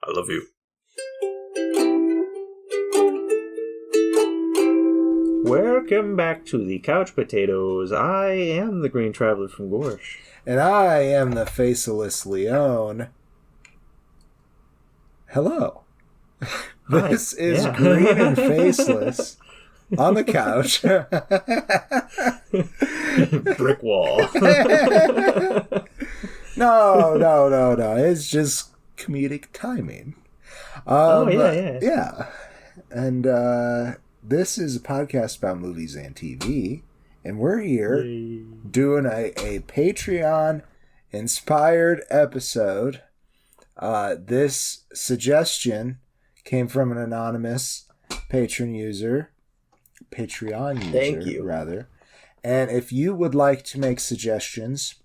I love you. Welcome back to the Couch Potatoes. I am the Green Traveler from Gorsh. And I am the Faceless Leone. Hello. This is Green and Faceless on the couch. Brick wall. No. It's just comedic timing. Yeah. And this is a podcast about movies and TV. And we're here doing a Patreon-inspired episode. This suggestion came from an anonymous Patreon user, Thank you. rather. And if you would like to make suggestions,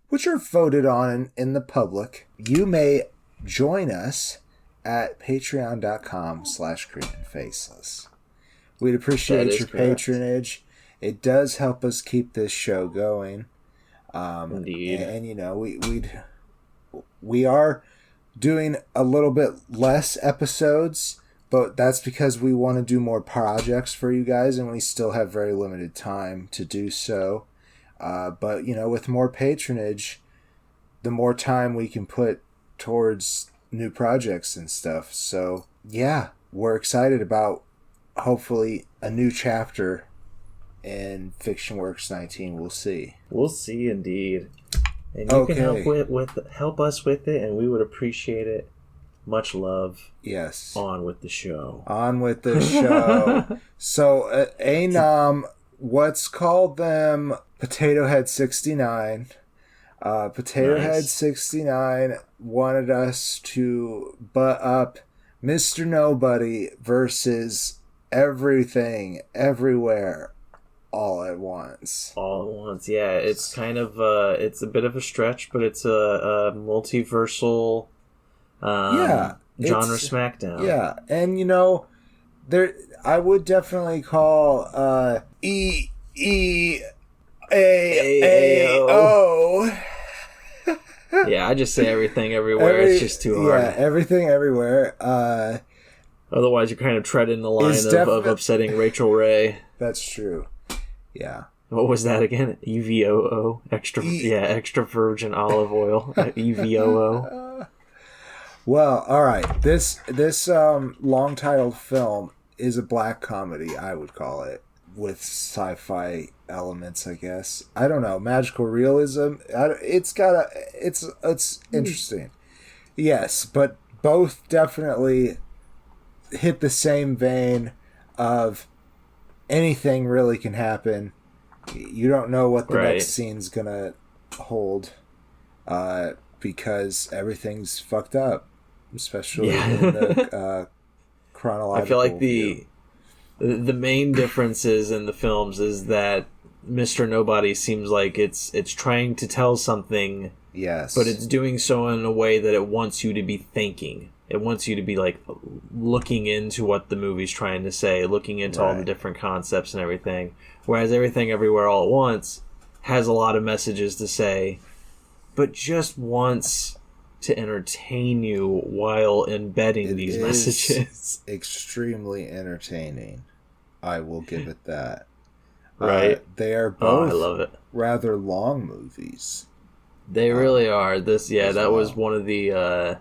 which are voted on in the public, you may join us at patreon.com/greenandfaceless. We'd appreciate your patronage. It does help us keep this show going. Indeed. And you know, we are doing a little bit less episodes, but that's because we want to do more projects for you guys, and we still have very limited time to do so. But you know, with more patronage, the more time we can put towards new projects and stuff. So yeah, we're excited about hopefully a new chapter in Fiction Works 19. We'll see. We'll see, indeed. And you can help us with it, and we would appreciate it. Much love. Yes. On with the show. So, Anam, what's called them Potato Head 69. Potato Head 69 wanted us to butt up Mr. Nobody versus Everything, Everywhere, All at Once. All at once, yeah. It's kind of it's a bit of a stretch, but it's a multiversal genre Smackdown. Yeah, and you know, I would definitely call EEAAO. Yeah, I just say Everything Everywhere. It's just too hard. Yeah, Everything Everywhere. Otherwise, you're kind of treading the line of upsetting Rachel Ray. That's true. Yeah. What was that again? EVOO? Extra virgin olive oil. EVOO. Well, all right. This long-titled film is a black comedy, I would call it, with sci-fi elements, I guess. I don't know. Magical realism. It's interesting. Yes, but both definitely hit the same vein of anything really can happen. You don't know what the next scene's gonna hold, because everything's fucked up, especially in the chronological. I feel like the main differences in the films is that Mr. Nobody seems like it's trying to tell something, yes, but it's doing so in a way that it wants you to be thinking. It wants you to be like looking into what the movie's trying to say, looking into all the different concepts and everything. Whereas Everything Everywhere All at Once has a lot of messages to say, but just wants to entertain you while embedding these messages. Extremely entertaining. I will give it that. Right? They are both I love it. Rather long movies. They really are. That was one of the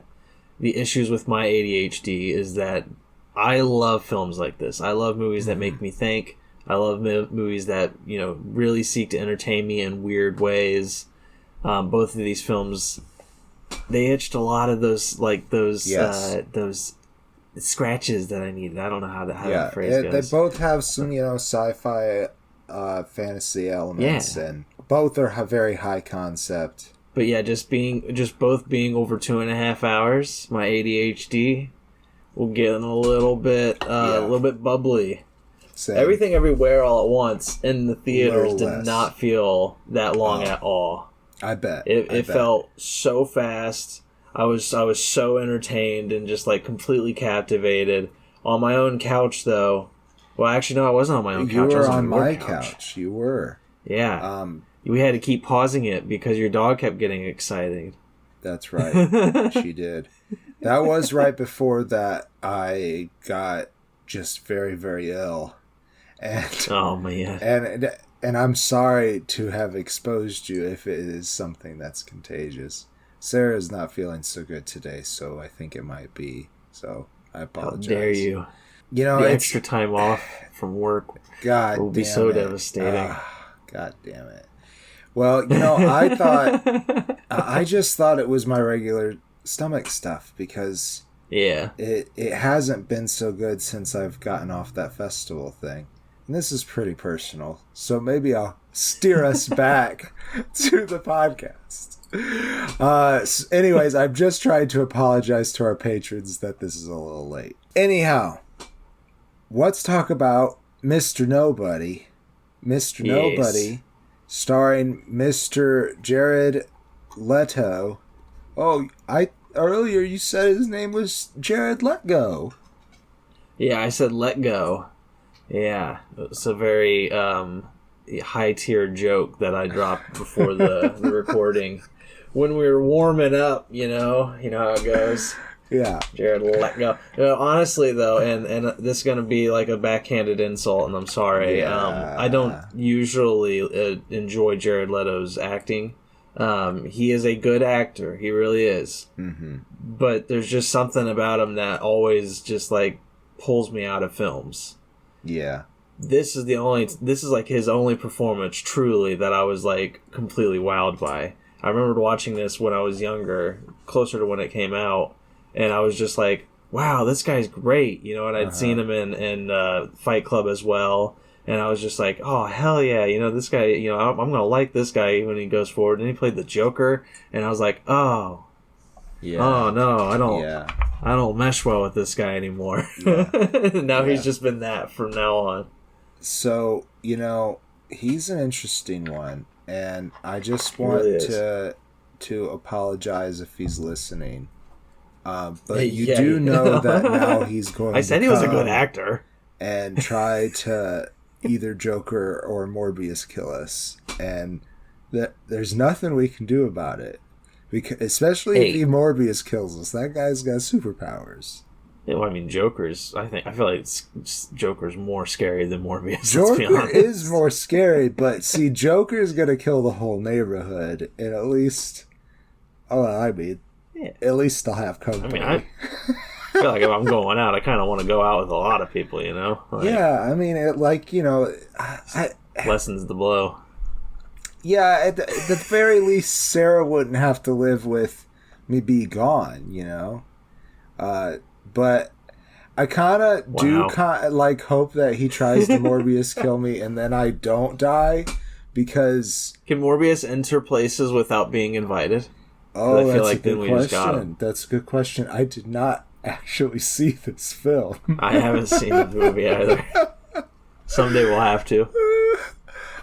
issues with my ADHD, is that I love films like this. I love movies that make me think. I love movies that, you know, really seek to entertain me in weird ways. Both of these films, they itched a lot of those scratches that I needed. I don't know how that phrase goes. They both have some, you know, sci-fi fantasy elements, and both are very high concept. But yeah, just both being over 2.5 hours, my ADHD will get a little bit bubbly. Same. Everything Everywhere All at Once in the theaters did not feel that long at all. I bet. It felt so fast. I was so entertained and just like completely captivated. On my own couch though. Well, actually no, I wasn't on my own couch. You were on my couch. You were. Yeah. We had to keep pausing it because your dog kept getting excited. That's right. She did. That was right before that I got just very, very ill. And oh man. And I'm sorry to have exposed you if it is something that's contagious. Sarah's not feeling so good today, so I think it might be. So I apologize. How dare you? You know, the extra time off from work God will be damn so it. devastating. God damn it. Well, you know, I just thought it was my regular stomach stuff because it hasn't been so good since I've gotten off that festival thing. And this is pretty personal, so maybe I'll steer us back to the podcast. Anyways, I'm just trying to apologize to our patrons that this is a little late. Anyhow, let's talk about Mr. Nobody. Mr. Nobody, starring Mr. Jared Leto. Oh, earlier you said his name was Jared Let Go. Yeah, I said Let Go. Yeah, it's a very high-tier joke that I dropped before the recording. When we were warming up, you know how it goes. Yeah. Jared, let go. Honestly, though, and this is going to be like a backhanded insult, and I'm sorry. Yeah. I don't usually enjoy Jared Leto's acting. He is a good actor. He really is. Mm-hmm. But there's just something about him that always just, like, pulls me out of films. Yeah. This is like his only performance truly that I was like completely wowed by. I remembered watching this when I was younger, closer to when it came out, and I was just like, wow, this guy's great, you know, and I'd seen him in Fight Club as well, and I was just like, oh, hell yeah, you know, this guy, you know, I'm going to like this guy when he goes forward, and he played the Joker, and I was like, oh, yeah. Oh, no, I don't mesh well with this guy anymore. Yeah. Now he's just been that from now on. So, you know, he's an interesting one, and I just want to apologize if he's listening. But you do know that now he's going I said he was a good actor. And try to either Joker or Morbius kill us. And there's nothing we can do about it. Because, especially if Morbius kills us. That guy's got superpowers. Yeah, well, I mean, I feel like Joker's more scary than Morbius. Joker is more scary, but see, Joker's gonna kill the whole neighborhood, and at least, at least they'll have company. I mean, I feel like if I'm going out, I kind of want to go out with a lot of people, you know? Like, yeah, I mean, lessens the blow. Yeah, at the very least, Sarah wouldn't have to live with me be gone, you know? But I kind of do hope that he tries to Morbius kill me and then I don't die because... Can Morbius enter places without being invited? Oh, that's a good question. That's a good question. I did not actually see this film. I haven't seen the movie either. Someday we'll have to.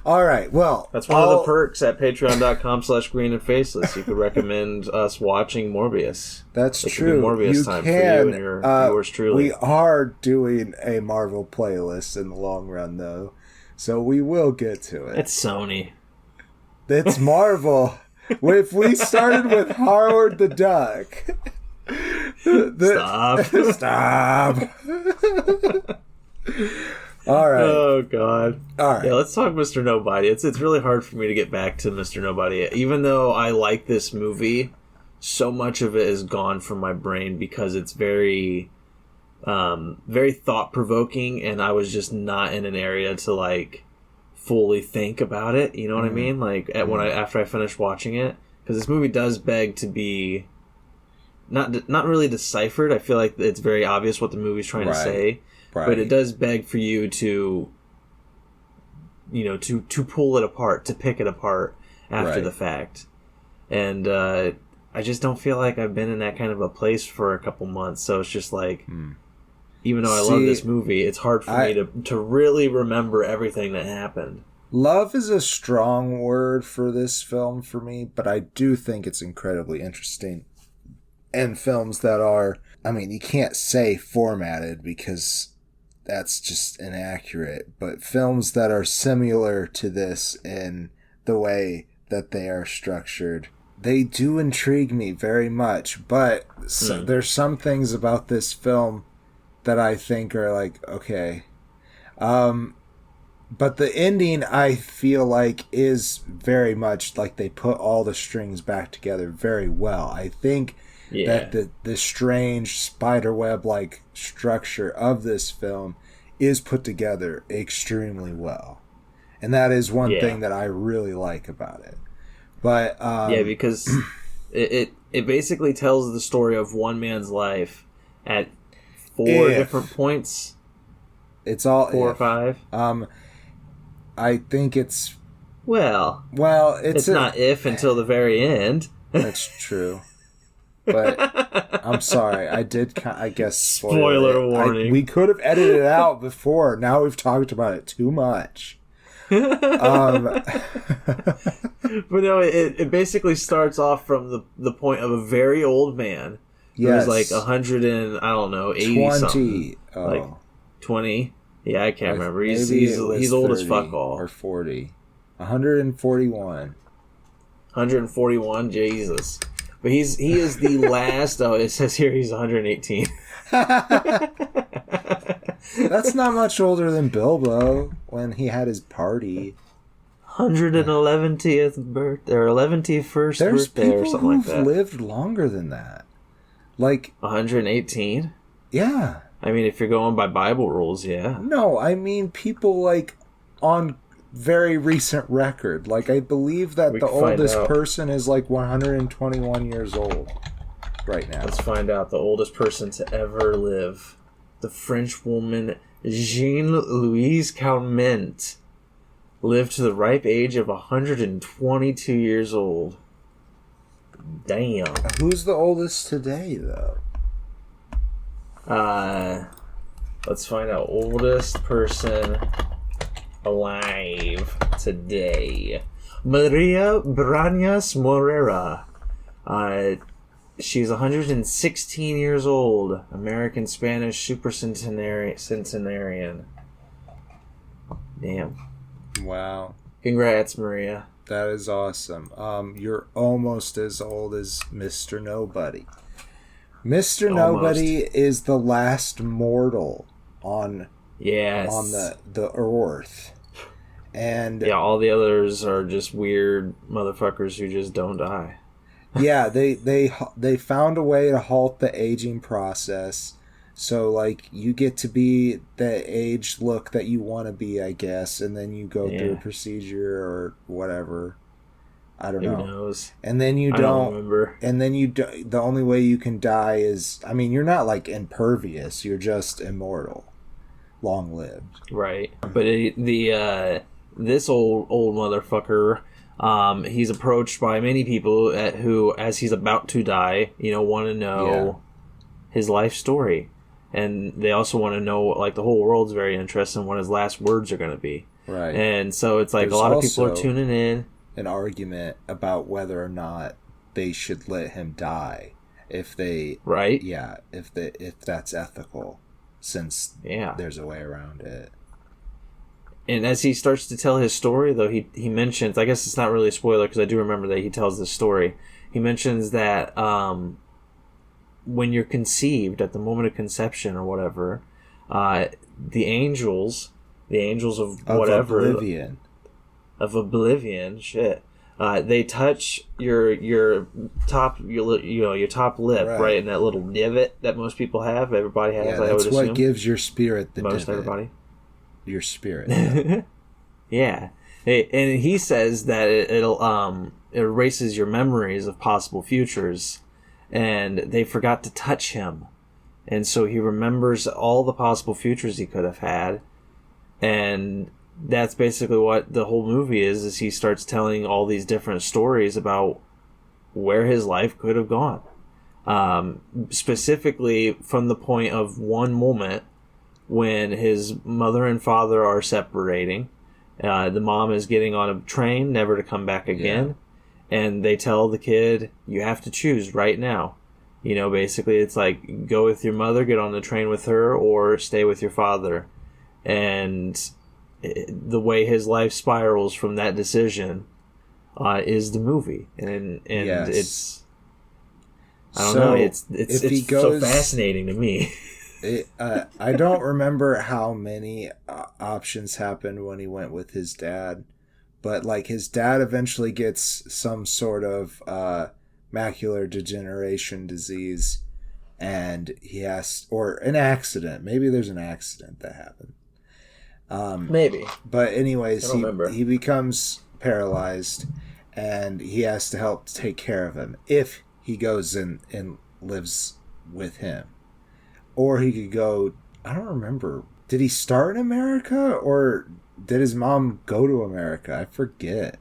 All right, well... That's one of the perks at patreon.com/greenandfaceless. You could recommend us watching Morbius. That's true. Morbius time for you and yours truly. We are doing a Marvel playlist in the long run, though, so we will get to it. It's Sony. It's Marvel. If we started with Howard the Duck... Stop. All right. Oh, God. All right. Yeah, let's talk Mr. Nobody. It's really hard for me to get back to Mr. Nobody. Even though I like this movie, so much of it is gone from my brain because it's very, very thought-provoking, and I was just not in an area to, like, fully think about it. You know what I mean? Like, after I finished watching it. Because this movie does beg to be not really deciphered. I feel like it's very obvious what the movie's trying to say. Right. But it does beg for you to, you know, to pull it apart, to pick it apart after the fact. And I just don't feel like I've been in that kind of a place for a couple months. So it's just like, even though I love this movie, it's hard for me to really remember everything that happened. Love is a strong word for this film for me, but I do think it's incredibly interesting. And films that are, I mean, you can't say formatted because... that's just inaccurate, but films that are similar to this in the way that they are structured, They do intrigue me very much, but there's some things about this film that I think are like, okay. But the ending, I feel like, is very much like they put all the strings back together very well. I think that the strange spiderweb-like structure of this film is put together extremely well. And that is one thing that I really like about it. But because it basically tells the story of one man's life at four different points. It's all 4 or 5. I think it's it's not if until the very end. That's true. But I'm sorry, I guess spoiler warning. We could have edited it out before. Now we've talked about it too much. But no, it basically starts off from the point of a very old man who's like 100 and I don't know 80 20. something, like 20. Yeah, I can't remember. He's old as fuck all. Or 40. 141. 141, Jesus. But he is the last. Oh, it says here he's 118. That's not much older than Bilbo when he had his party. 111th birthday or 11th birthday or something like that. There's people who've lived longer than that. Like 118? Yeah. I mean, if you're going by Bible rules, yeah. No, I mean people like on very recent record. Like I believe that the oldest person is like 121 years old right now. Let's find out the oldest person to ever live. The French woman Jean-Louise Calment lived to the ripe age of 122 years old. Damn. Who's the oldest today, though? Let's find out. Oldest person alive today. Maria Brañas Morera. She's 116 years old. American Spanish super centenarian. Damn. Wow. Congrats, Maria. That is awesome. You're almost as old as Mr. Nobody. Mr. Nobody is the last mortal on the Earth. And yeah, all the others are just weird motherfuckers who just don't die. Yeah, they found a way to halt the aging process. So, like, you get to be the age look that you want to be, I guess, and then you go through a procedure or whatever. I don't know. Who knows? And then you don't remember. And then the only way you can die is, I mean, you're not, like, impervious. You're just immortal. Long-lived. Right. But this old motherfucker, he's approached by many people who, as he's about to die, want to know his life story. And they also want to know, like, the whole world's very interested in what his last words are going to be. Right. And so it's like a lot of people are tuning in. An argument about whether or not they should let him die. If they... Right? Yeah, if that's ethical. Since there's a way around it. And as he starts to tell his story, though, he mentions... I guess it's not really a spoiler, because I do remember that he tells this story. He mentions that... when you're conceived, at the moment of conception or whatever, the angels of whatever of oblivion, they touch your top lip, right in that little divot that most people have. Everybody has. Yeah, that's what gives your spirit the most divot. Everybody. Your spirit. Yeah, and he says that it erases your memories of possible futures. And they forgot to touch him. And so he remembers all the possible futures he could have had. And that's basically what the whole movie is he starts telling all these different stories about where his life could have gone. Specifically from the point of one moment when his mother and father are separating. The mom is getting on a train, never to come back again. Yeah. And they tell the kid, you have to choose right now. Basically it's like, go with your mother, get on the train with her, or stay with your father. And the way his life spirals from that decision, is the movie, and yes. it's I don't know, it's so fascinating to me. I don't remember how many options happened when he went with his dad, but like his dad eventually gets some sort of macular degeneration disease, and he has, or an accident. Maybe there's an accident that happened. Maybe. But anyways, he becomes paralyzed, and he has to help take care of him if he goes and lives with him. Or he could go, I don't remember. Did he start in America, or did his mom go to America? I forget.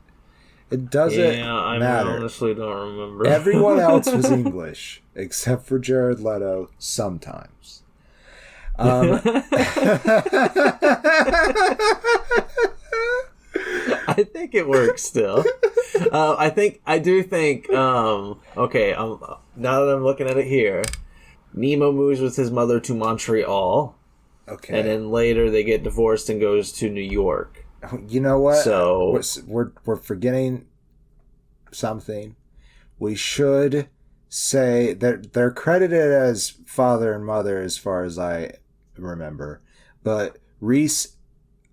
It doesn't matter. I honestly don't remember. Everyone else was English, except for Jared Leto sometimes. I think it works still. I do think, okay, now that I'm looking at it here, Nemo moves with his mother to Montreal. Okay. And then later they get divorced and goes to New York. You know what? So we're forgetting something. We should say that they're credited as father and mother as far as I remember. But Rhys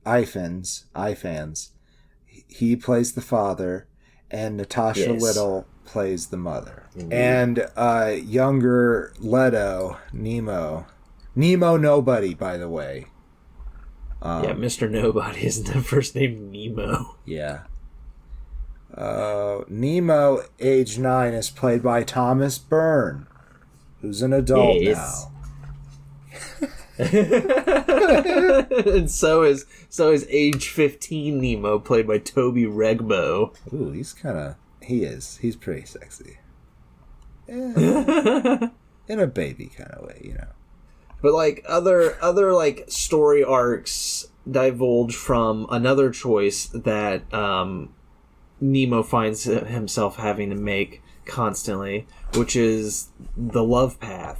Ifans, he plays the father, and Natasha Little plays the mother. Mm-hmm. And younger Leto, Nemo Nobody, by the way. Mr. Nobody, isn't the first name Nemo? Yeah. Nemo, age 9, is played by Thomas Byrne, who's an adult now. And so is age 15 Nemo, played by Toby Regbo. Ooh, he's pretty sexy. Yeah. In a baby kind of way, you know. But like other like story arcs divulge from another choice that Nemo finds himself having to make constantly, which is the love path.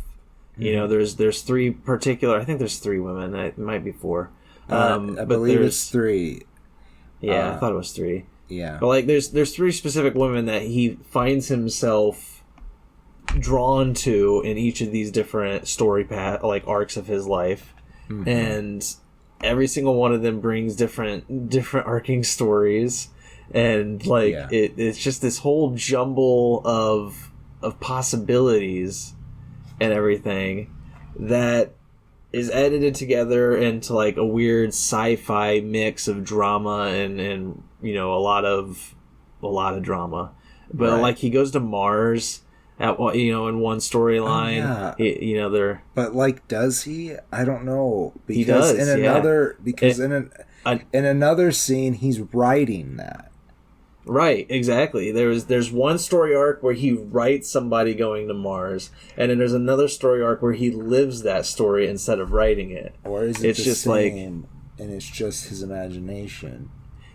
Mm-hmm. You know, there's three particular. I think there's 3 women. It might be 4. I believe it's 3. Yeah, I thought it was 3. Yeah, but like there's 3 specific women that he finds himself drawn to in each of these different story path like arcs of his life. Mm-hmm. And every single one of them brings different arcing stories, and like it's just this whole jumble of possibilities and everything that is edited together into like a weird sci-fi mix of drama and you know a lot of drama. But like he goes to Mars at, you know, in one storyline, you know, they're. But like, does he? I don't know. Because he does. In another scene, he's writing that. Right. Exactly. There's one story arc where he writes somebody going to Mars, and then there's another story arc where he lives that story instead of writing it. Or is it just like, and it's just his imagination?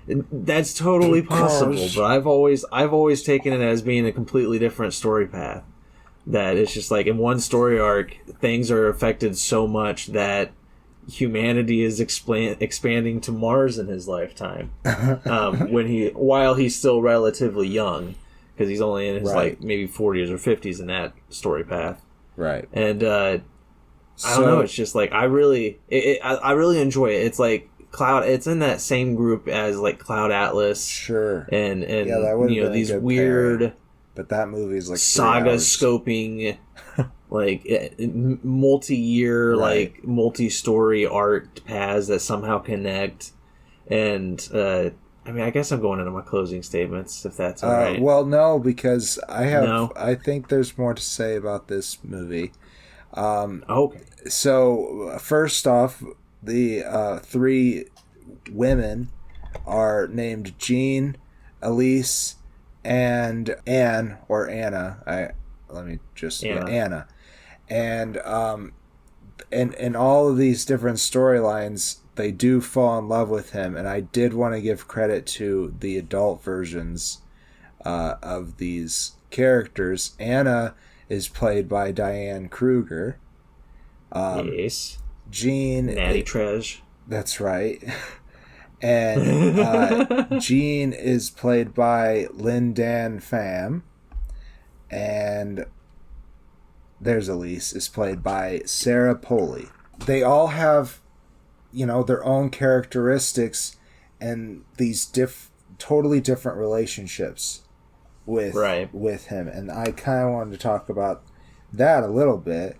That's totally possible, but I've always taken it as being a completely different story path. That it's just like in one story arc, things are affected so much that humanity is expanding to Mars in his lifetime. While he's still relatively young, because he's only in his like maybe 40s or 50s in that story path. Right. And I don't know. It's just like I really enjoy it. It's like. It's in that same group as like Cloud Atlas, sure, and you know these weird, pairing. But that movie is like saga scoping, like multi-year, like multi-story art paths that somehow connect. And I mean, I guess I'm going into my closing statements if that's all right. Well, no, because I think there's more to say about this movie. Okay. So first off. The 3 women are named Jean, Elise, and Anne or Anna. Anna. And in all of these different storylines, they do fall in love with him. And I did want to give credit to the adult versions of these characters. Anna is played by Diane Kruger. Yes. Jean, Natty Tresh. That's right. And Jean is played by Lin Dan Pham. And there's Elise is played by Sarah Polley. They all have, their own characteristics and these totally different relationships with him. And I kind of wanted to talk about that a little bit.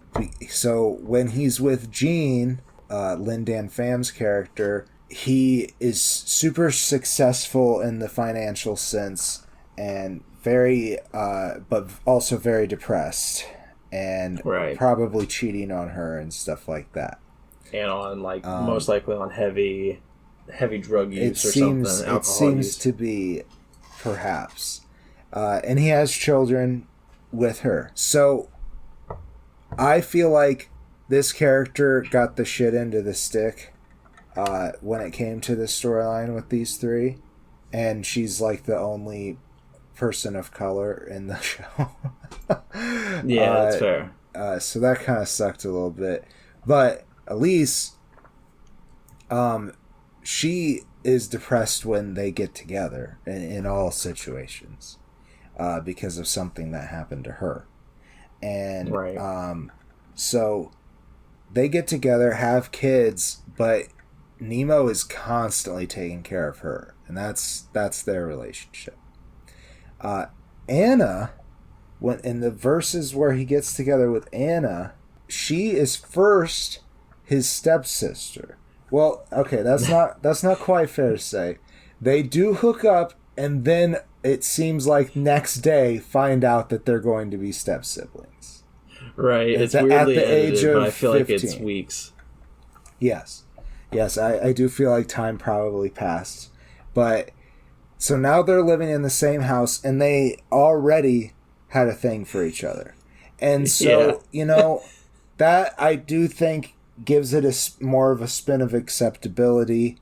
So when he's with Jean, Lin Dan Pham's character, he is super successful in the financial sense and very, but also very depressed and probably cheating on her and stuff like that. And on most likely on heavy drug use something. It seems to be, perhaps. And he has children with her. So I feel like this character got the shit end of the stick when it came to the storyline with these three. And she's like the only person of color in the show. Yeah, that's fair. So that kind of sucked a little bit. But Elise, she is depressed when they get together in all situations because of something that happened to her. And so they get together, have kids, but Nemo is constantly taking care of her, and that's their relationship. Anna, when in the verses where he gets together with Anna, she is first his stepsister. Well, okay, that's not quite fair to say. They do hook up, and then it seems like next day find out that they're going to be step siblings. Right, it's weirdly at the age of, but I feel 15. Like it's weeks. Yes, I do feel like time probably passed, but so now they're living in the same house, and they already had a thing for each other, and so that I do think gives it more of a spin of acceptability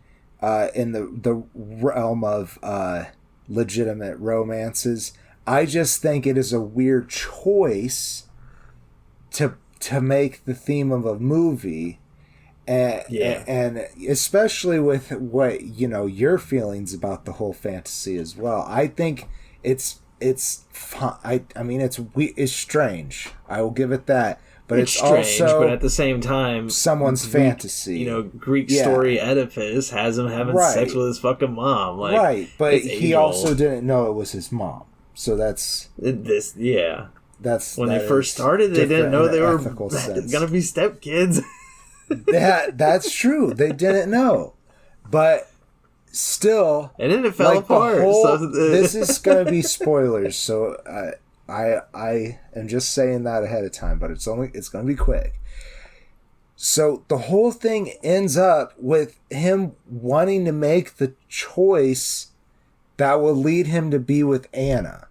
in the realm of legitimate romances. I just think it is a weird choice to make the theme of a movie, and especially with what your feelings about the whole fantasy as well. I think it's fun. I mean it's strange. I will give it that. But it's strange, also, but at the same time, someone's fantasy. Greek story Oedipus has him having sex with his fucking mom. But he also didn't know it was his mom. So that's That's when they first started. They didn't know they were gonna be stepkids. That's true. They didn't know, but still, and then it fell apart. This is gonna be spoilers, so I am just saying that ahead of time, but it's going to be quick. So the whole thing ends up with him wanting to make the choice that will lead him to be with Anna,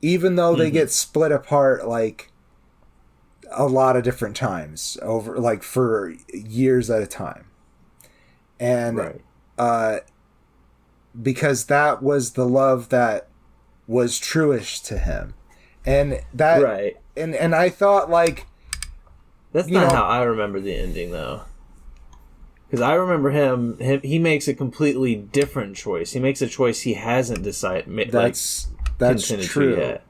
even though they get split apart like a lot of different times over for years at a time. And because that was the love that was truest to him. And that and I thought that's not how I remember the ending though, because I remember him he makes a completely different choice. He makes a choice he hasn't decided. That's true. Yet.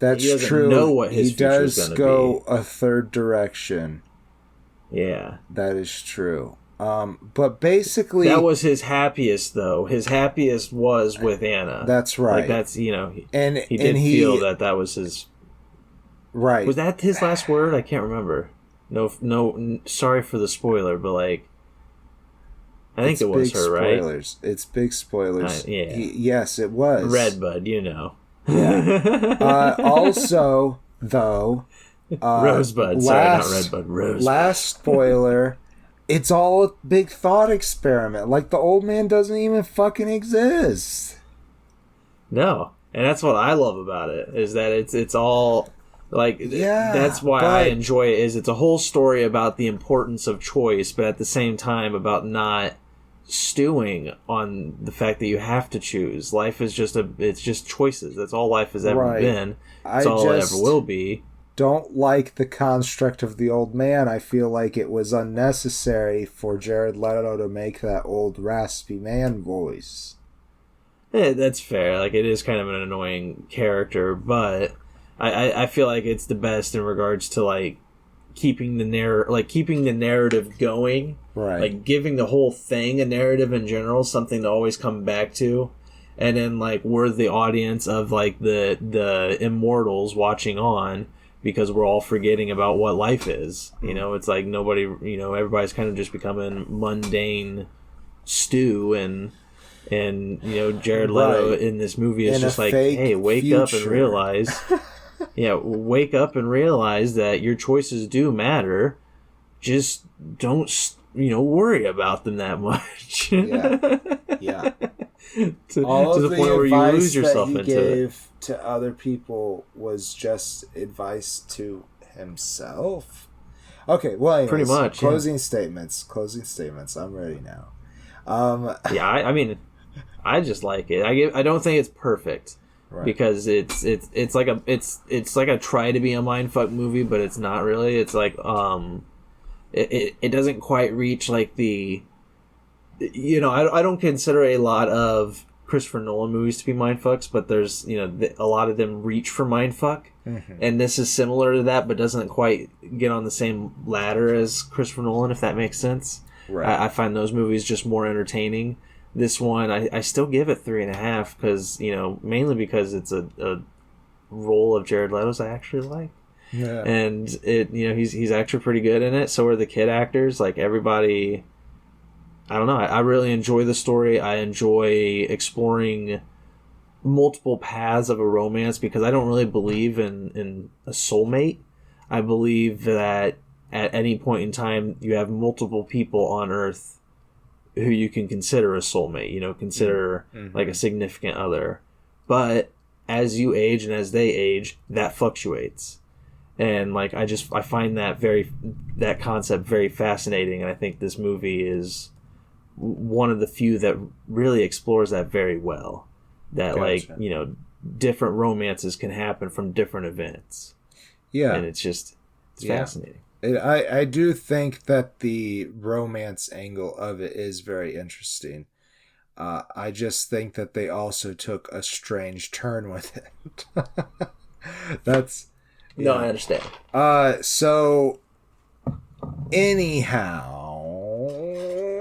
That's he doesn't true. Know what his he does gonna go be. A third direction. Yeah, that is true. But basically, that was his happiest though. His happiest was with Anna. That's right. That's he did feel that was his. Right. Was that his last word? I can't remember. No. Sorry for the spoiler, but I think it was her, spoilers. Right? It's big spoilers. Yeah. Yes, it was. Redbud, Yeah. Also, though, Rosebud. Sorry, not Redbud. Rosebud. Last spoiler. It's all a big thought experiment. The old man doesn't even fucking exist. No, and that's what I love about it is that it's all that's why I enjoy it. Is it's a whole story about the importance of choice, but at the same time about not stewing on the fact that you have to choose. Life is it's just choices. That's all life has ever been. It's all it ever will be. don't like the construct of the old man. I feel like it was unnecessary for Jared Leto to make that old raspy man voice. Yeah, that's fair. Like, it is kind of an annoying character, but I feel like it's the best in regards to, like, keeping the narrative going. Right. Like, giving the whole thing a narrative in general, something to always come back to. And then, like, we're the audience of, like, the immortals watching on, because we're all forgetting about what life is. You know, it's like nobody, you know, everybody's kind of just becoming mundane stew, and you know, Jared Leto in this movie is just like, hey, wake up and realize wake up and realize that your choices do matter. Just don't, you know, worry about them that much. Yeah. All to the point where you lose yourself that he into gave it. To other people was just advice to himself. Okay, well, anyways, pretty much. Closing statements. I'm ready now. I mean, I just like it. I don't think it's perfect, right, because it's like a try to be a mindfuck movie, but it's not really. It's like it doesn't quite reach like the, you know, I don't consider a lot of Christopher Nolan movies to be mindfucks, but there's, you know, a lot of them reach for mindfuck, and this is similar to that, but doesn't quite get on the same ladder as Christopher Nolan, if that makes sense. Right. I find those movies just more entertaining. This one, I still give it 3.5 because, you know, mainly because it's a role of Jared Leto's I actually like. Yeah. And it, you know, he's actually pretty good in it. So are the kid actors. Like, everybody, I don't know. I really enjoy the story. I enjoy exploring multiple paths of a romance because I don't really believe in a soulmate. I believe that at any point in time, you have multiple people on Earth who you can consider a soulmate, you know, consider like a significant other. But as you age and as they age, that fluctuates. And like, I find that concept very fascinating. And I think this movie is one of the few that really explores that very well. That, like, you know, different romances can happen from different events. Yeah. And it's fascinating. I do think that the romance angle of it is very interesting. I just think that they also took a strange turn with it. That's... No, I understand. So, anyhow...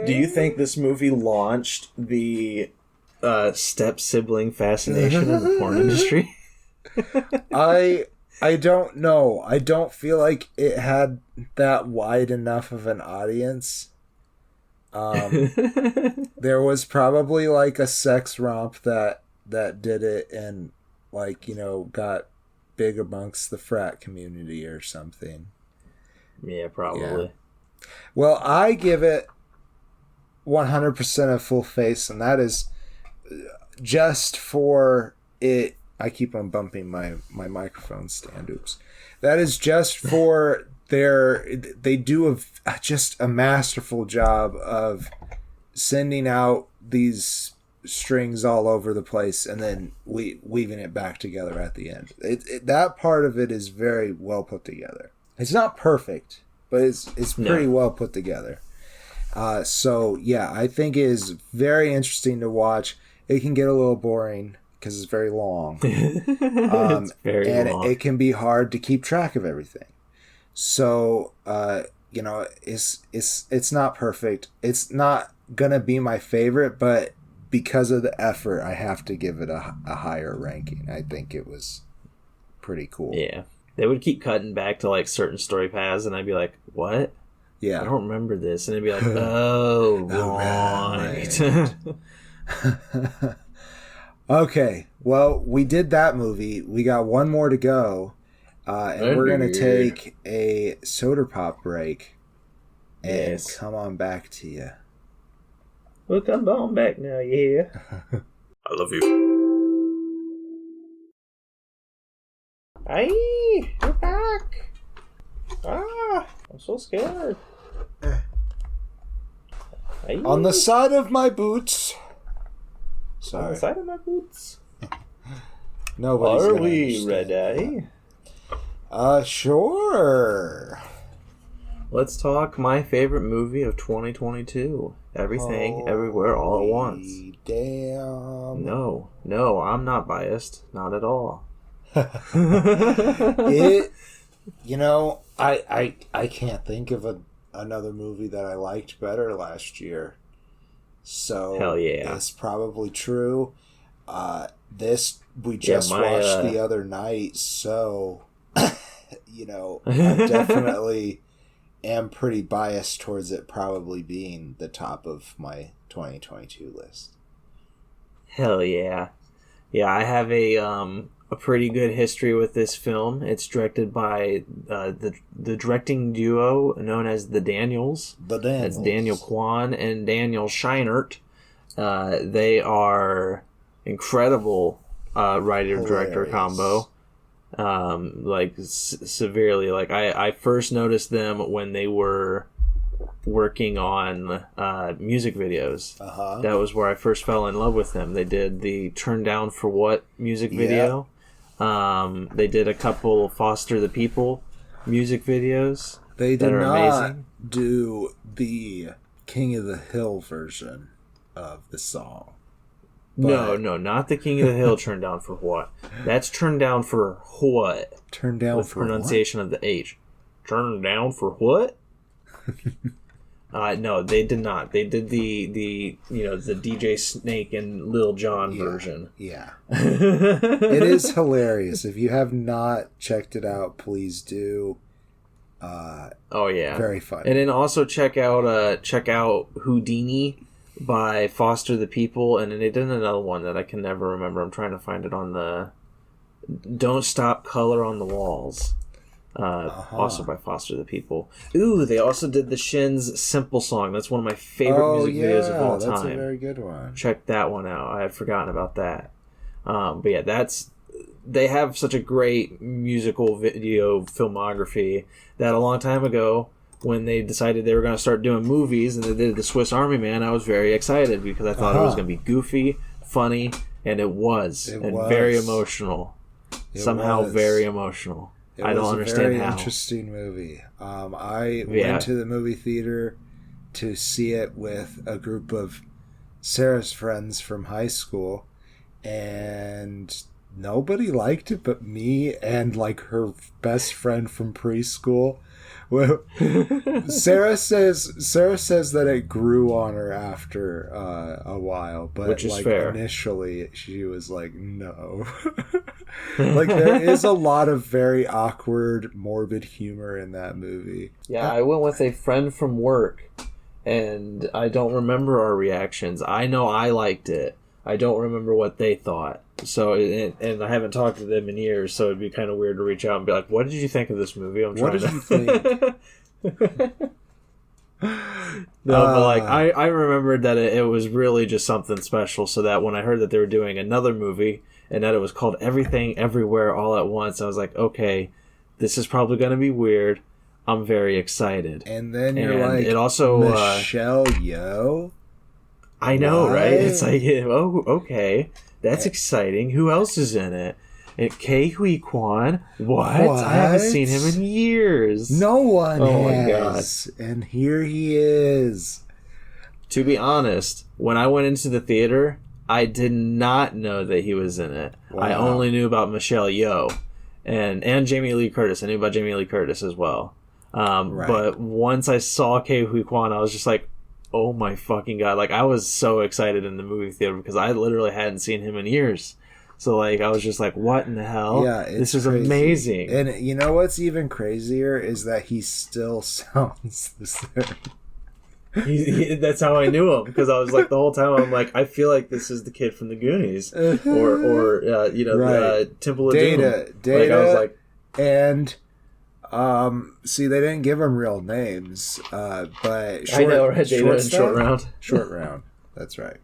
Do you think this movie launched the step-sibling fascination in the porn industry? I don't know. I don't feel like it had that wide enough of an audience. There was probably like a sex romp that did it and, like, you know, got big amongst the frat community or something. Yeah, probably. Yeah. Well, I give it 100% a full face, and that is just for it. I keep on bumping my microphone stand. Oops. That is just for they do just a masterful job of sending out these strings all over the place and then weaving it back together at the end. That part of it is very well put together. It's not perfect, but it's pretty well put together. So yeah, I think it is very interesting to watch. It can get a little boring because it's very long. It's very long. It can be hard to keep track of everything. So, you know, it's not perfect. It's not gonna be my favorite, but because of the effort, I have to give it a higher ranking. I think it was pretty cool. Yeah. They would keep cutting back to, like, certain story paths, and I'd be like, what? Yeah. I don't remember this. And it'd be like, oh, right. Okay, well, we did that movie. We got one more to go, and we're going to take a soda pop break and come on back to you. We'll come on back now, yeah. I love you. Hey, you're back. I'm so scared. Hey. On the side of my boots. Sorry. On the side of my boots. Nobody's Are we ready? Sure. Let's talk my favorite movie of 2022. Everything, Everywhere, All at Once. Damn. No, I'm not biased. Not at all. I can't think of another movie that I liked better last year. So hell yeah, that's probably true. This we just watched the other night, so I definitely am pretty biased towards it probably being the top of my 2022 list. Hell yeah. Yeah, I have a pretty good history with this film. It's directed by the directing duo known as the Daniels. The Daniels. That's Daniel Kwan and Daniel Scheinert. They are incredible writer-director combo. Severely. Like, I first noticed them when they were working on music videos. That was where I first fell in love with them. They did the Turn Down for What music video. They did a couple Foster the People music videos. They did not do the King of the Hill version of the song. But no, not the King of the Hill. Turn Down for What? That's Turn Down for What? Turn Down with for pronunciation what? Of the H. Turn Down for What? No, they did not. They did the DJ Snake and Lil Jon version. Yeah. It is hilarious. If you have not checked it out, please do. Oh yeah. Very funny. And then also check out Houdini by Foster the People, and then they did another one that I can never remember. I'm trying to find it on the Don't Stop Color on the Walls. Also by Foster the People. Ooh, they also did the Shins Simple Song. That's one of my favorite music videos of all time. That's a very good one. Check that one out. I had forgotten about that. But yeah, they have such a great musical video filmography that a long time ago, when they decided they were going to start doing movies and they did the Swiss Army Man, I was very excited because I thought it was going to be goofy, funny, and it was. Very emotional. Very emotional. I don't understand how. It was a very interesting movie. I went to the movie theater to see it with a group of Sarah's friends from high school, and nobody liked it but me and like her best friend from preschool. Well, Sarah says that it grew on her after a while, but which is fair. Initially she was like, no. Like, there is a lot of very awkward, morbid humor in that movie. Yeah, I went with a friend from work, and I don't remember our reactions. I know I liked it. I don't remember what they thought. So, and I haven't talked to them in years, so it'd be kind of weird to reach out and be like, what did you think of this movie? What did you think? But like, I remembered that it was really just something special, so that when I heard that they were doing another movie, and that it was called Everything, Everywhere, All at Once, I was like, okay, this is probably going to be weird. I'm very excited. And then you're like, it also, Michelle Yeoh? I know, right? It's like, oh, okay. That's exciting. Who else is in it? Ke Huy Quan? What? I haven't seen him in years. No one has. My God. And here he is. To be honest, when I went into the theater, I did not know that he was in it. Wow. I only knew about Michelle Yeoh and Jamie Lee Curtis. I knew about Jamie Lee Curtis as well. Right. But once I saw Ke Huy Quan, I was just like, oh my fucking God. Like, I was so excited in the movie theater because I literally hadn't seen him in years. So, like, I was just like, what in the hell? Yeah, this is amazing. And you know what's even crazier is that he still sounds the same. That's how I knew him, because I was like, the whole time I'm like, I feel like this is the kid from the Goonies, or Temple of Doom. Data, like, I was like, and see, they didn't give him real names, but I know, right? Data and Short Round. Short Round. That's right.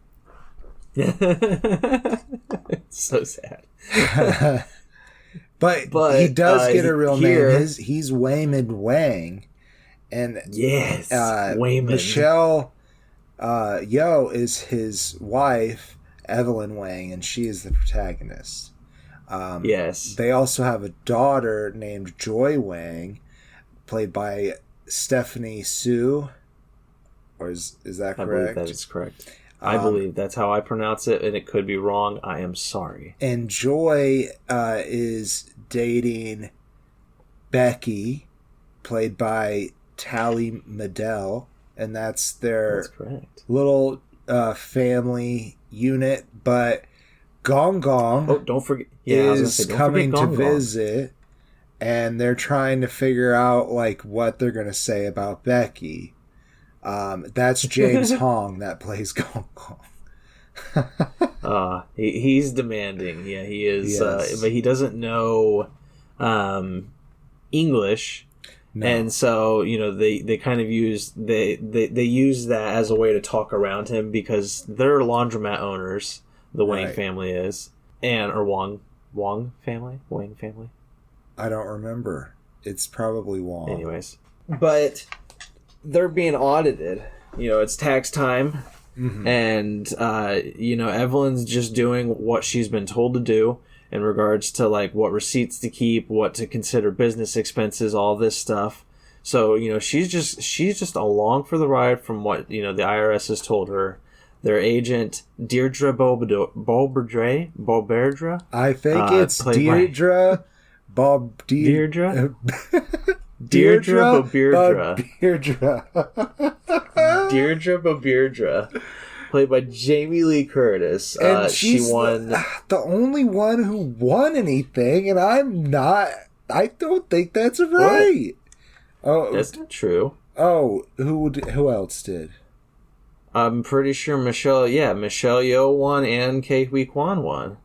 It's so sad. but he does get a real name. He's Waymond Wang. And yes, Michelle Yeoh is his wife, Evelyn Wang, and she is the protagonist. Yes. They also have a daughter named Joy Wang, played by Stephanie Sue. Or is that correct? I believe that is correct. I believe that's how I pronounce it, and it could be wrong. I am sorry. And Joy is dating Becky, played by Tally Medell, and that's their little family unit. But Gong Gong don't forget, is coming to visit, and they're trying to figure out like what they're going to say about Becky. That's James Hong that plays Gong Gong. He's demanding. Yeah, he is. Yes. But he doesn't know English. No. And so, they kind of use they use that as a way to talk around him because they're laundromat owners, the Wang family is. Or Wang family? I don't remember. It's probably Wong. Anyways. But they're being audited. It's tax time. Mm-hmm. And, Evelyn's just doing what she's been told to do in regards to, like, what receipts to keep, what to consider business expenses, all this stuff. So, she's just along for the ride from what, the IRS has told her. Their agent, Deirdre Boberdra? I think it's Deirdre Deirdre Boberdra, played by Jamie Lee Curtis. And she won the only one who won anything, and I don't think that's right. Oh, that's not true. Oh, who else did? I'm pretty sure Michelle Yeoh won and Ke Huy Quan won.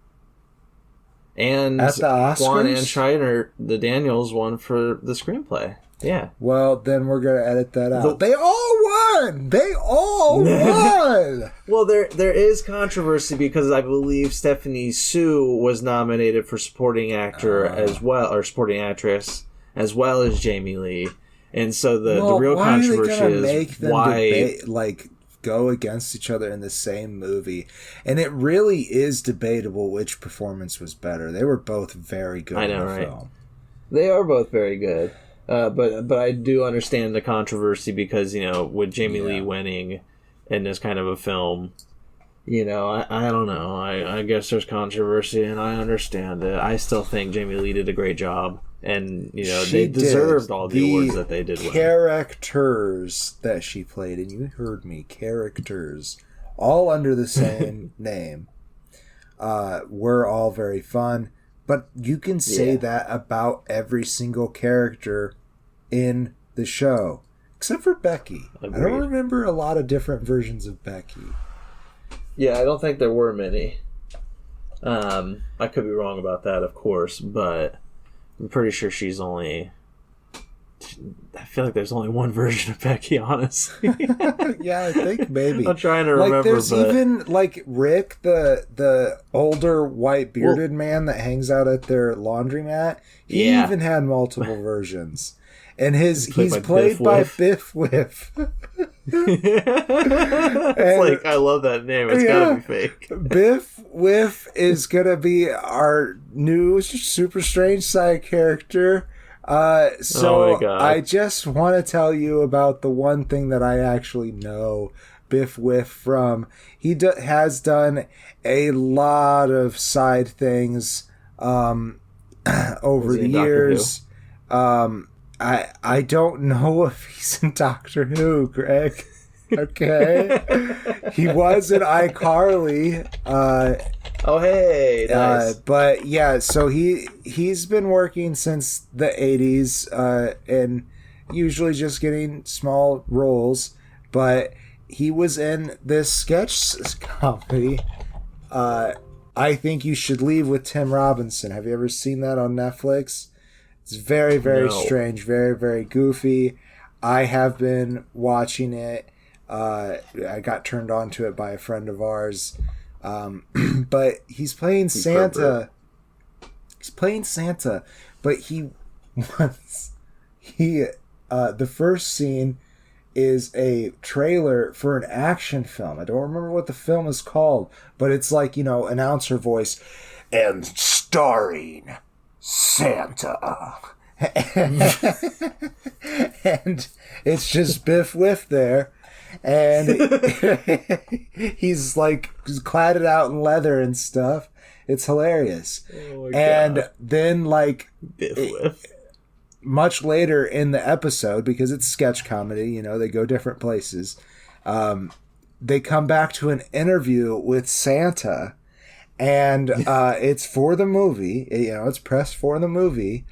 And at the Oscars? Quan and Schreider, the Daniels, won for the screenplay. Yeah. Well, then we're going to edit that out. They all won! They all won! Well, there is controversy because I believe Stephanie Sue was nominated for supporting actor as well, or supporting actress, as well as Jamie Lee. And so the real controversy is why... go against each other in the same movie, and it really is debatable which performance was better. They were both very good in the film. They are both very good, but I do understand the controversy because with Jamie Lee winning in this kind of a film, I don't know. I guess there's controversy, and I understand it. I still think Jamie Lee did a great job. And, they deserved all the awards that they did win. Characters that she played, and you heard me, characters, all under the same name, were all very fun. But you can say that about every single character in the show, except for Becky. Agreed. I don't remember a lot of different versions of Becky. Yeah, I don't think there were many. I could be wrong about that, of course, but... I'm pretty sure she's only... I feel like there's only one version of Becky, honestly. Yeah, I think maybe. I'm trying to remember, there's even, Rick, the older white bearded man that hangs out at their laundromat. He even had multiple versions. And he's played by Biff Whiff. It's I love that name. It's gotta be fake. Biff Whiff is gonna be our new super strange side character. So I just want to tell you about the one thing that I actually know Biff Whiff from. He has done a lot of side things over the years. I don't know if he's in Doctor Who, Greg. Okay. He was in iCarly. Oh, hey. Nice. But yeah, so he's been working since the 80s and usually just getting small roles. But he was in this sketch comedy, I Think You Should Leave with Tim Robinson. Have you ever seen that on Netflix? It's very, very strange, very, very goofy. I have been watching it. I got turned on to it by a friend of ours. But he's playing Santa. He's playing Santa. But the first scene is a trailer for an action film. I don't remember what the film is called, but it's announcer voice. And starring Santa. And it's just Biff Whiff there. And he's like cladded out in leather and stuff. It's hilarious. Oh my and God. Then like Biff Whiff. Much later in the episode, because it's sketch comedy, you know, they go different places. They come back to an interview with Santa, and it's for the movie. You know, it's pressed for the movie.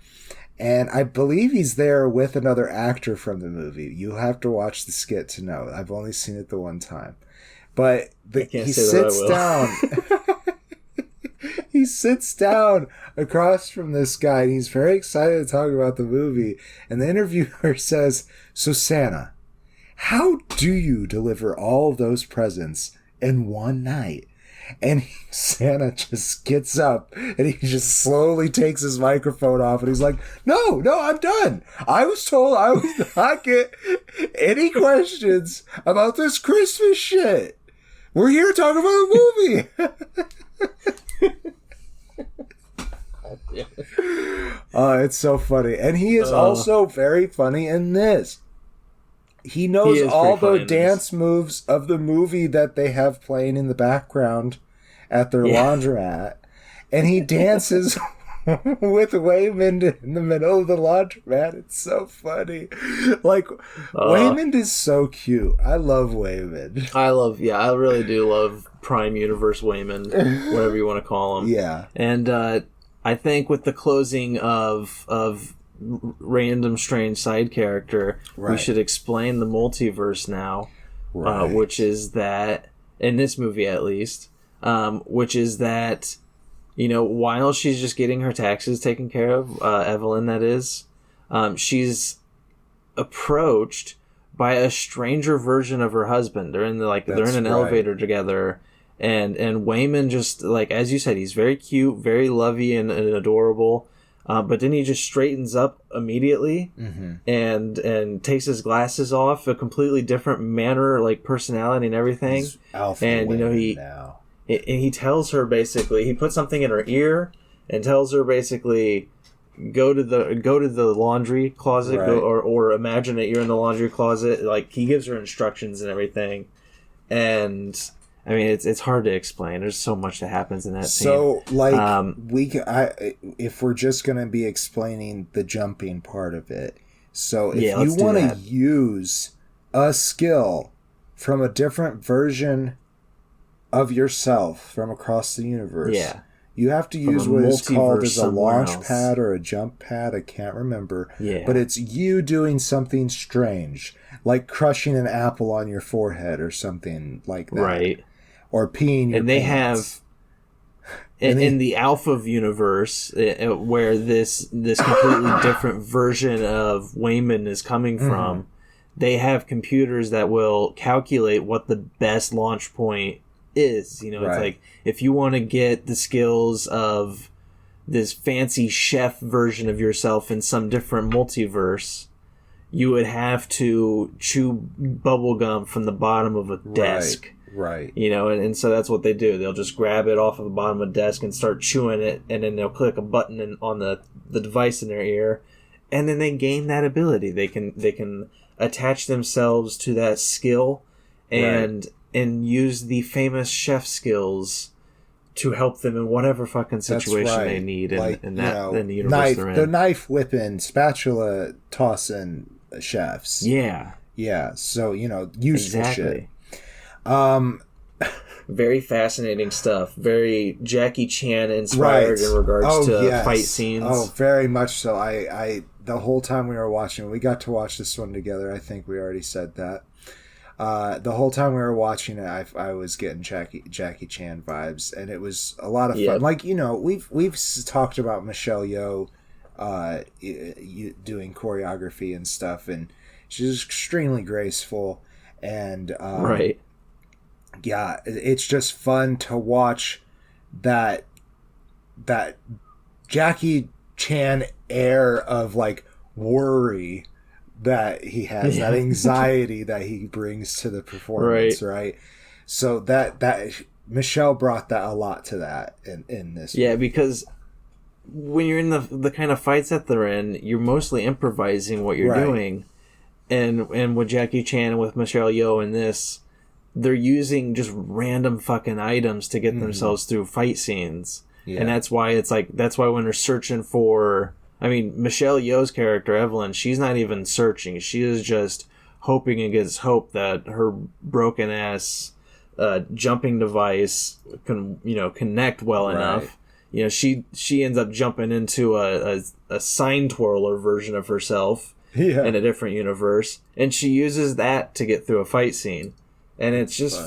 And I believe he's there with another actor from the movie. You have to watch the skit to know. I've only seen it the one time. But he sits down. He sits down across from this guy, and he's very excited to talk about the movie. And the interviewer says, "So Santa, how do you deliver all of those presents in one night?" And Santa just gets up, and he just slowly takes his microphone off, and he's like, no, I'm done. I was told I would not get any questions about this Christmas shit. We're here to talk about the movie. It's so funny. And he is also very funny in this. He knows all the dance moves of the movie that they have playing in the background at their laundromat. And he dances with Waymond in the middle of the laundromat. It's so funny. Like, Waymond is so cute. I love Waymond. I really do love Prime Universe Waymond, whatever you want to call him. Yeah. And I think with the closing of random strange side character, we should explain the multiverse now, which is that, in this movie at least, which is that, you know, while she's just getting her taxes taken care of, Evelyn that is, she's approached by a stranger version of her husband. They're in an elevator together, and Wayman just, like, as you said, he's very cute, very lovey and adorable. But then he just straightens up immediately and takes his glasses off, a completely different manner, like personality and everything. He's alpha and you know he tells her basically, he puts something in her ear and tells her basically, go to the laundry closet, or imagine that you're in the laundry closet. Like, he gives her instructions and everything, and I mean, it's hard to explain. There's so much that happens in that scene. So, like, if we're just going to be explaining the jumping part of it, so if you want to use a skill from a different version of yourself from across the universe, you have to use what is called as a launch pad or a jump pad. I can't remember. But it's you doing something strange, like crushing an apple on your forehead or something like that. Right. Or peeing your pants. They have in the Alpha universe, where this completely different version of Wayman is coming from, they have computers that will calculate what the best launch point is. You know, it's like, if you want to get the skills of this fancy chef version of yourself in some different multiverse, you would have to chew bubblegum from the bottom of a desk. Right. You know, and so that's what they do. They'll just grab it off of the bottom of the desk and start chewing it, and then they'll click a button on the device in their ear, and then they gain that ability. They can attach themselves to that skill and use the famous chef skills to help them in whatever fucking situation they need in the universe they're in. The knife whipping, spatula tossing chefs. Yeah. So, you know, useful shit. Very fascinating stuff. Very Jackie Chan inspired in regards to fight scenes. Oh, very much so. I the whole time we were watching, we got to watch this one together. I think we already said that. The whole time we were watching it, I was getting Jackie Chan vibes, and it was a lot of fun. Like, you know, we've talked about Michelle Yeoh doing choreography and stuff, and she's extremely graceful, and yeah, it's just fun to watch that Jackie Chan air of, like, worry that he has, that anxiety that he brings to the performance, right? So that Michelle brought that a lot to that in this movie. Because when you're in the kind of fights that they're in, you're mostly improvising what you're doing. And with Jackie Chan and with Michelle Yeoh in this, they're using just random fucking items to get themselves through fight scenes. Yeah. And that's why when they're searching for, I mean, Michelle Yeoh's character, Evelyn, she's not even searching. She is just hoping against hope that her broken ass jumping device can, connect well enough. She ends up jumping into a sign twirler version of herself in a different universe, and she uses that to get through a fight scene, and it's just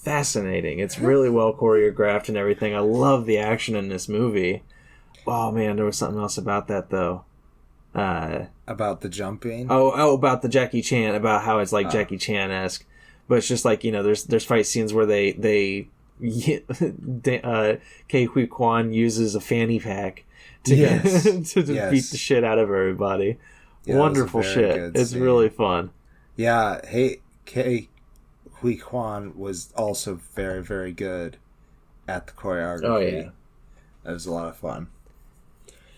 fascinating. It's really well choreographed and everything. I love the action in this movie. Oh man, there was something else about that though. About the jumping? Oh, about the Jackie Chan, about how it's like Jackie Chan-esque, but it's just like there's fight scenes where they Ke Huy Quan uses a fanny pack to beat the shit out of everybody. Wonderful shit. It's really fun. Yeah, Ke Huy Quan was also very, very good at the choreography. Oh yeah, that was a lot of fun.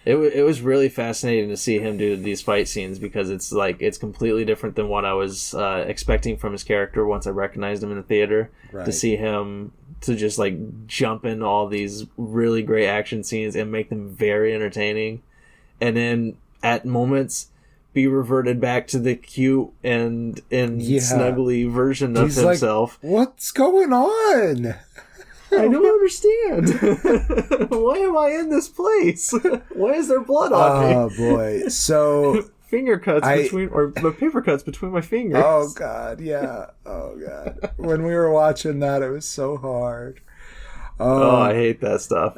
It was really fascinating to see him do these fight scenes because it's completely different than what I was expecting from his character once I recognized him in the theater. Right. To see him to just jump in all these really great action scenes and make them very entertaining, and then at moments be reverted back to the cute and snuggly version of himself. What's going on? I don't understand. Why am I in this place? Why is there blood on me? Oh boy! So paper cuts between my fingers. Oh god, yeah. Oh god. When we were watching that, it was so hard. I hate that stuff.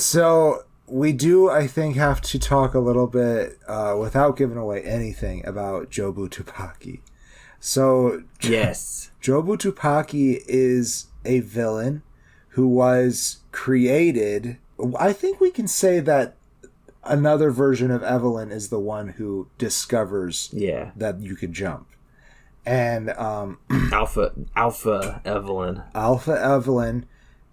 So we do, I think, have to talk a little bit without giving away anything about Jobu Tupaki. So yes, Jobu Tupaki is a villain who was created. I think we can say that another version of Evelyn is the one who discovers that you can jump. And Alpha Evelyn. Alpha Evelyn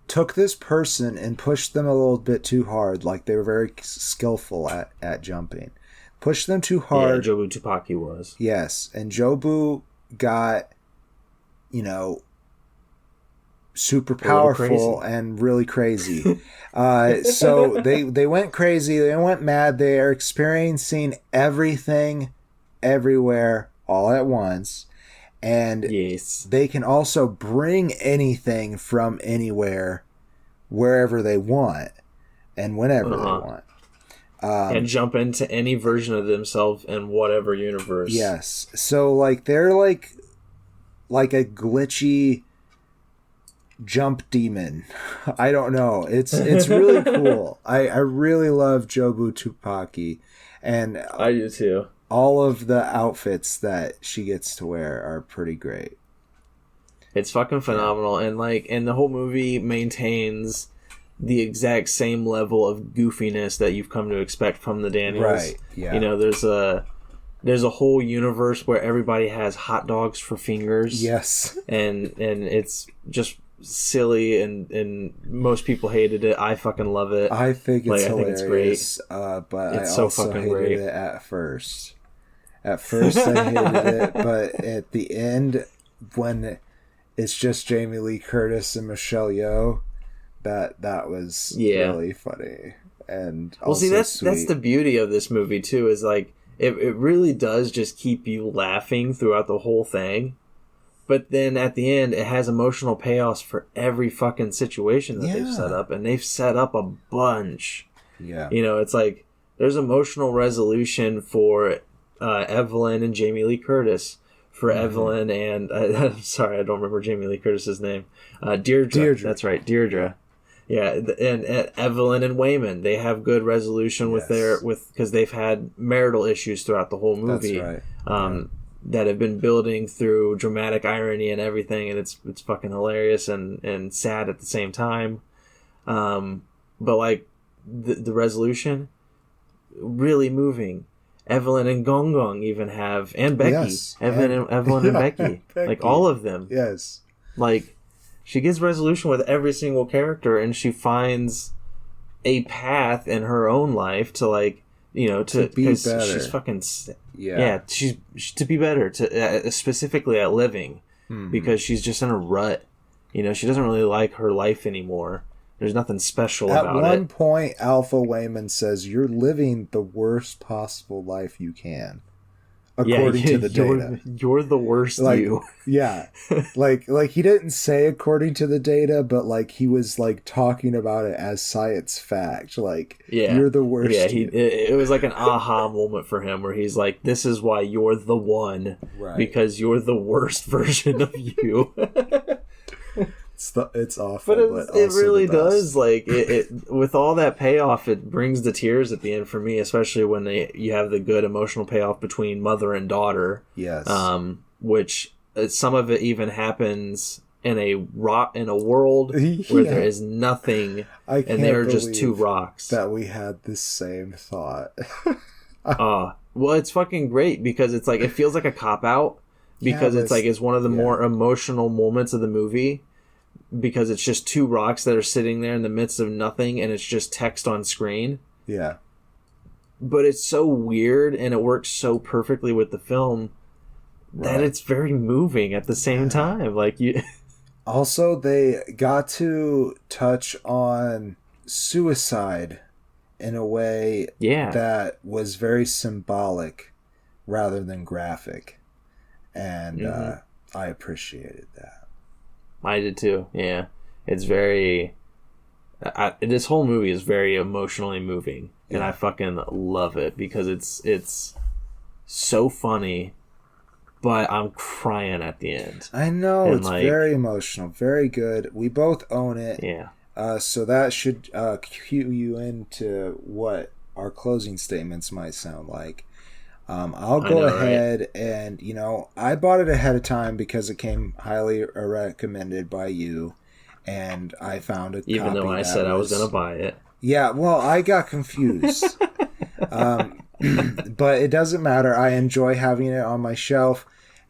took this person and pushed them a little bit too hard. Like, they were very skillful at jumping. Pushed them too hard. Yeah, Jobu Tupaki was. Yes. And Jobu got, super powerful and really crazy. So they went crazy. They went mad. They are experiencing everything, everywhere, all at once. And they can also bring anything from anywhere, wherever they want, and whenever they want. And jump into any version of themselves in whatever universe. Yes. So, they're like a glitchy jump demon. I don't know. It's really cool. I really love Jobu Tupaki. And I do too. All of the outfits that she gets to wear are pretty great. It's fucking phenomenal. And and the whole movie maintains the exact same level of goofiness that you've come to expect from the Daniels. Right. Yeah. There's a whole universe where everybody has hot dogs for fingers. Yes. And it's just silly and most people hated it. I fucking love it. I think it's hilarious. I think it's great. But it's I also hated it at first. At first I hated it, but at the end, when it's just Jamie Lee Curtis and Michelle Yeoh, that was really funny. And also that's the beauty of this movie too, is it really does just keep you laughing throughout the whole thing. But then at the end, it has emotional payoffs for every fucking situation that they've set up. And they've set up a bunch. Yeah. It's there's emotional resolution for Evelyn and Jamie Lee Curtis. For Evelyn and... I'm sorry, I don't remember Jamie Lee Curtis's name. Deirdre. That's right, Deirdre. Yeah, and Evelyn and Wayman, they have good resolution with because they've had marital issues throughout the whole movie. That's right. That have been building through dramatic irony and everything, and it's fucking hilarious and sad at the same time. But the resolution, really moving. Evelyn and Gong Gong even have, and Becky. Yes. Evelyn and Becky. Becky. All of them. Yes. She gets resolution with every single character, and she finds a path in her own life to like, to be better. She's fucking she's to be better, to specifically at living, because she's just in a rut. She doesn't really like her life anymore. There's nothing special about it. At one point, Alpha Wayman says, "You're living the worst possible life you can." According to the data, you're the worst. Yeah, like he didn't say according to the data, but like he was like talking about it as science fact. Like, you're the worst. Yeah, it was like an aha moment for him, where he's like, "This is why you're the one, because you're the worst version of you." It's awful, but it really does. Like it with all that payoff, it brings the tears at the end for me, especially when you have the good emotional payoff between mother and daughter. Yes. Which some of it even happens in a world where there is nothing, and they are just two rocks. That we had the same thought. Well, it's fucking great because it's like it feels like a cop out because it's one of the more emotional moments of the movie. Because it's just two rocks that are sitting there in the midst of nothing, and it's just text on screen. Yeah. But it's so weird, and it works so perfectly with the film that it's very moving at the same time. Like you. Also, they got to touch on suicide in a way that was very symbolic rather than graphic, and I appreciated that. I did too. Yeah, it's very. This whole movie is very emotionally moving, and I fucking love it because it's so funny, but I'm crying at the end. I know, it's very emotional, very good. We both own it. Yeah. So that should cue you into what our closing statements might sound like. I'll go ahead and, I bought it ahead of time because it came highly recommended by you, and I found a Even copy though I said I was going to buy it. Yeah, well, I got confused. But it doesn't matter. I enjoy having it on my shelf.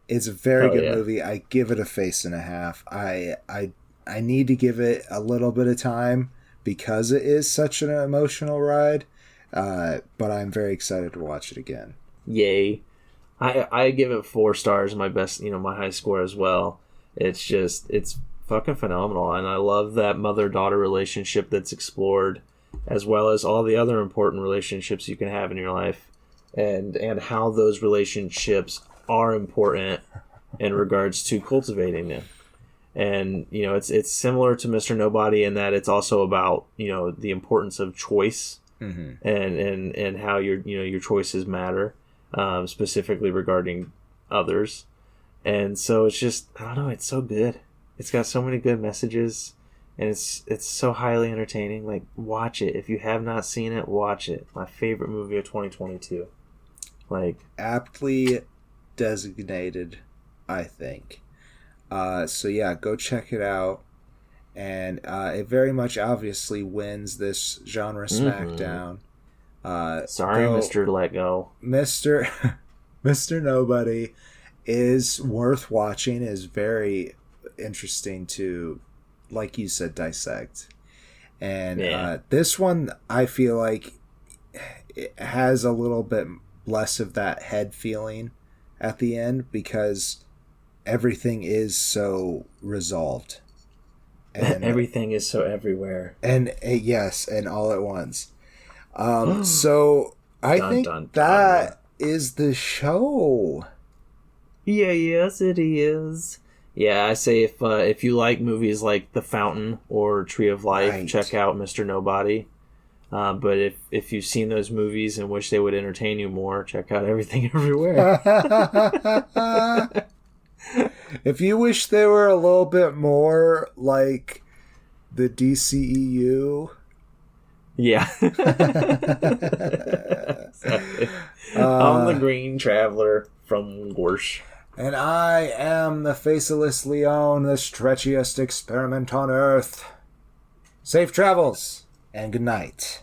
It's a very good movie. I give it a face and a half. I need to give it a little bit of time because it is such an emotional ride, but I'm very excited to watch it again. Yay. I give it 4 stars, my best, my high score as well. It's fucking phenomenal, and I love that mother-daughter relationship that's explored, as well as all the other important relationships you can have in your life, and how those relationships are important in regards to cultivating them. And it's similar to Mr. Nobody in that it's also about the importance of choice, and how your choices matter. Specifically regarding others, and so it's just, I don't know, it's so good. It's got so many good messages, and it's so highly entertaining. Like, watch it if you have not seen it. Watch it. My favorite movie of 2022. Like, aptly designated, I think. So yeah, go check it out, and it very much obviously wins this genre Smackdown. Sorry, Mr. Let Go. Mr. Nobody is worth watching, is very interesting to, like you said, dissect. And this one, I feel like it has a little bit less of that head feeling at the end because everything is so resolved. And everything is so everywhere. And yes, and all at once. So I think that is the show. Yeah, yes, it is. Yeah, I say if you like movies like The Fountain or Tree of Life, check out Mr. Nobody. But if you've seen those movies and wish they would entertain you more, check out Everything Everywhere. If you wish they were a little bit more like the DCEU. Yeah. I'm the Green Traveler from Gorsh. And I am the Faceless Leon, the stretchiest experiment on Earth. Safe travels, and good night.